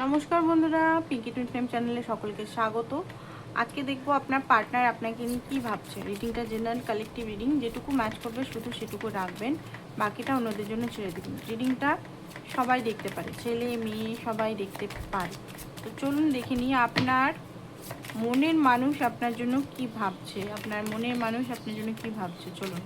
নমস্কার বন্ধুরা, Pinki twin flame চ্যানেলে সকলকে স্বাগত। আজকে দেখবো আপনার পার্টনার আপনাকে নিয়ে কী ভাবছে। রিডিংটা জেনারেল কালেকটিভ রিডিং, যেটুকু ম্যাচ করবে শুধু সেটুকু রাখবেন, বাকিটা অন্যদের জন্য ছেড়ে দিন। রিডিংটা সবাই দেখতে পারে, ছেলে মেয়ে সবাই দেখতে পারে। তো চলুন দেখে নিই আপনার মনের মানুষ আপনার জন্য কি ভাবছে। আপনার মনের মানুষ আপনার জন্য কি ভাবছে, চলুন।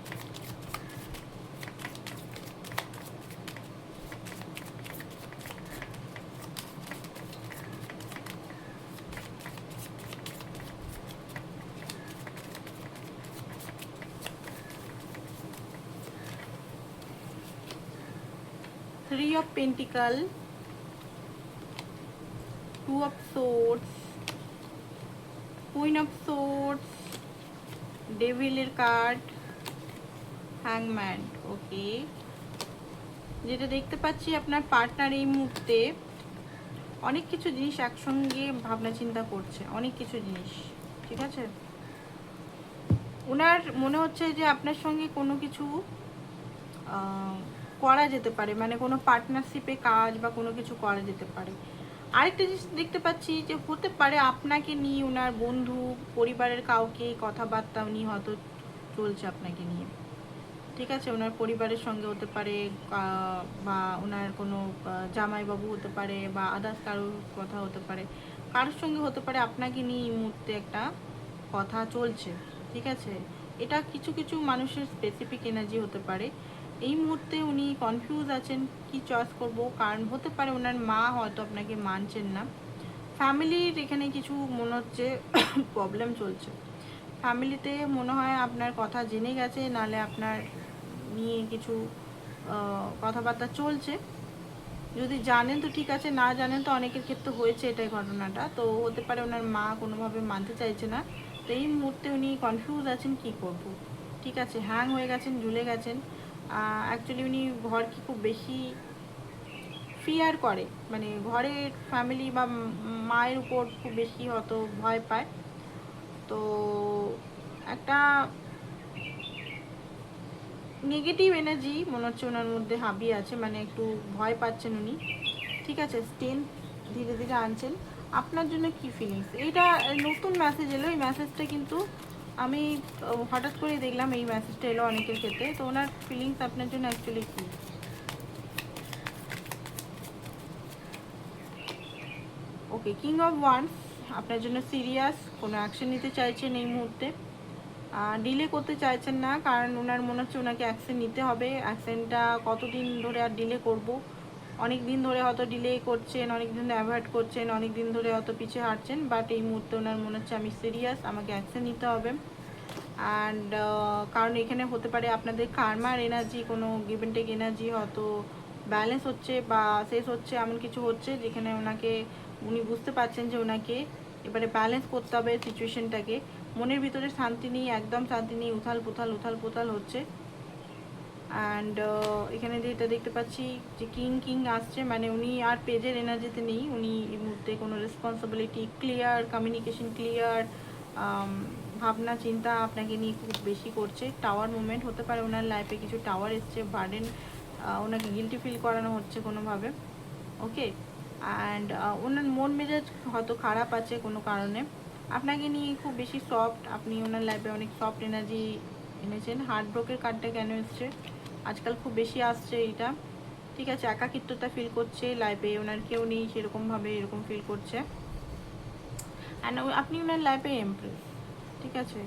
Three of Pentacles, Two of Swords, Queen of Swords, ডেভিলের কার্ড, হ্যাংম্যান। ওকে, যেটা দেখতে পাচ্ছি আপনার পার্টনার এই মুহূর্তে অনেক কিছু জিনিস একসঙ্গে ভাবনা চিন্তা করছে, অনেক কিছু জিনিস, ঠিক আছে। ওনার মনে হচ্ছে যে আপনার সঙ্গে কোনো কিছু করা যেতে পারে, মানে কোনো পার্টনারশিপে কাজ বা কোনো কিছু করা যেতে পারে। আরেকটা জিনিস দেখতে পাচ্ছি যে হতে পারে আপনাকে নিয়ে ওনার বন্ধু পরিবারের কাউকে কথাবার্তা উনি হয়তো চলছে আপনাকে নিয়ে, ঠিক আছে। ওনার পরিবারের সঙ্গে হতে পারে, বা ওনার কোনো জামাইবাবু হতে পারে, বা আদার্স কারোর কথা হতে পারে, কারোর সঙ্গে হতে পারে আপনাকে নিয়ে এই মুহূর্তে একটা কথা চলছে, ঠিক আছে। এটা কিছু কিছু মানুষের স্পেসিফিক এনার্জি হতে পারে। এই মুহূর্তে উনি কনফিউজ আছেন কি চয়েস করব, কারণ হতে পারে ওনার মা হয়তো আপনাকে মানছেন না। ফ্যামিলির এখানে কিছু মনে হচ্ছে প্রবলেম চলছে। ফ্যামিলিতে মনে হয় আপনার কথা জেনে গেছে, নাহলে আপনার নিয়ে কিছু কথাবার্তা চলছে। যদি জানেন তো ঠিক আছে, না জানেন তো অনেকের ক্ষেত্রে হয়েছে এটাই ঘটনাটা। তো হতে পারে ওনার মা কোনোভাবে মানতে চাইছে না। তো এই মুহূর্তে উনি কনফিউজ আছেন কি করব, ঠিক আছে। হ্যাং হয়ে গেছেন, ঝুলে গেছেন। অ্যাকচুয়ালি উনি ঘরকে খুব বেশি ফিয়ার করে, মানে ঘরের ফ্যামিলি বা মায়ের উপর খুব বেশি হয়তো ভয় পায়। তো একটা নেগেটিভ এনার্জি মনে হচ্ছে ওনার মধ্যে হাবিয়ে আছে, মানে একটু ভয় পাচ্ছেন উনি, ঠিক আছে। স্ট্রেংথ ধীরে ধীরে আনছেন। আপনার জন্য কি ফিলিংস, এইটা নতুন মেসেজ এলো। এই মেসেজটা কিন্তু আমি হঠাৎ করে দেখলাম, এই মেসেজটা এলো অনেকের ক্ষেত্রে। তো ওনার ফিলিংস আপনার জন্য অ্যাকচুয়ালি কী? ওকে, কিং অফ ওয়ান্স আপনার জন্য সিরিয়াস, কোনো অ্যাকশন নিতে চাইছেন এই মুহূর্তে, ডিলে করতে চাইছেন না, কারণ ওনার মনে হচ্ছে ওনাকে অ্যাকশন নিতে হবে। অ্যাকশনটা কতদিন ধরে আর ডিলে করব, অনেক দিন ধরে হয়তো ডিলে করছেন, অনেক দিন ধরে অ্যাভয়েড করছেন, অনেক দিন ধরে হয়তো পিছিয়ে হাঁটছেন, বাট এই মুহূর্তে ওনার মনে হচ্ছে আমি সিরিয়াস, আমাকে অ্যাকশন নিতে হবে। অ্যান্ড কারণ এখানে হতে পারে আপনাদের কার্মার এনার্জি, কোনো গিভ অ্যান্ড টেক এনার্জি হয়তো ব্যালেন্স হচ্ছে বা শেষ হচ্ছে, এমন কিছু হচ্ছে যেখানে ওনাকে, উনি বুঝতে পারছেন যে ওনাকে এবারে ব্যালেন্স করতে হবে সিচুয়েশনটাকে। মনের ভিতরে শান্তি নেই, একদম শান্তি নেই, উথাল পুথাল হচ্ছে। অ্যান্ড এখানে যেটা দেখতে পাচ্ছি যে কিং আসছে, মানে উনি আর পেজের এনার্জিতে নেই। উনি এই মুহূর্তে কোনো রেসপন্সিবিলিটি ক্লিয়ার, কমিউনিকেশন ক্লিয়ার, ভাবনা চিন্তা আপনাকে নিয়ে খুব বেশি করছে। টাওয়ার মুভমেন্ট হতে পারে ওনার লাইফে, কিছু টাওয়ার এসছে, বার্ডেন, ওনাকে গিল্টি ফিল করানো হচ্ছে কোনোভাবে। ওকে, অ্যান্ড ওনার মন মেজাজ হয়তো খারাপ আছে কোনো কারণে, আপনাকে নিয়ে খুব বেশি সফট, আপনি ওনার লাইফে অনেক সফট এনার্জি এনেছেন। হার্ট ব্রোকের কার্ডটা কেন এসছে আজকাল খুব বেশি আসছে এইটা, ঠিক আছে। একাকিত্বতা ফিল করছে লাইফে, ওনার কেউ নেই সেরকমভাবে, এরকম ফিল করছে। অ্যান্ড আপনি ওনার লাইফে এমপ্রেস, ঠিক আছে।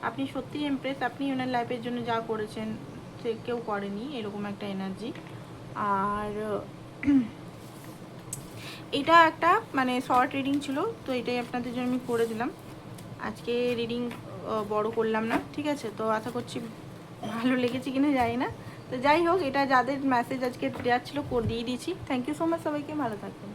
আপনি সত্যি এমপ্রেস, আপনি ওনার লাইফের জন্য যা করেছেন সে কেউ করেনি, এরকম একটা এনার্জি। আর এটা একটা মানে শর্ট রিডিং ছিল, তো এটাই আপনাদের জন্য আমি করে দিলাম। আজকে রিডিং বড় করলাম না, ঠিক আছে। তো আশা করছি ভালো লেগেছে কিনা জানি না। তো যাই হোক, এটা যাদের মেসেজ আজকে দেওয়ার ছিল দিয়ে দিয়েছি। থ্যাংক ইউ সো মাচ, সবাইকে ভালো থাকবেন।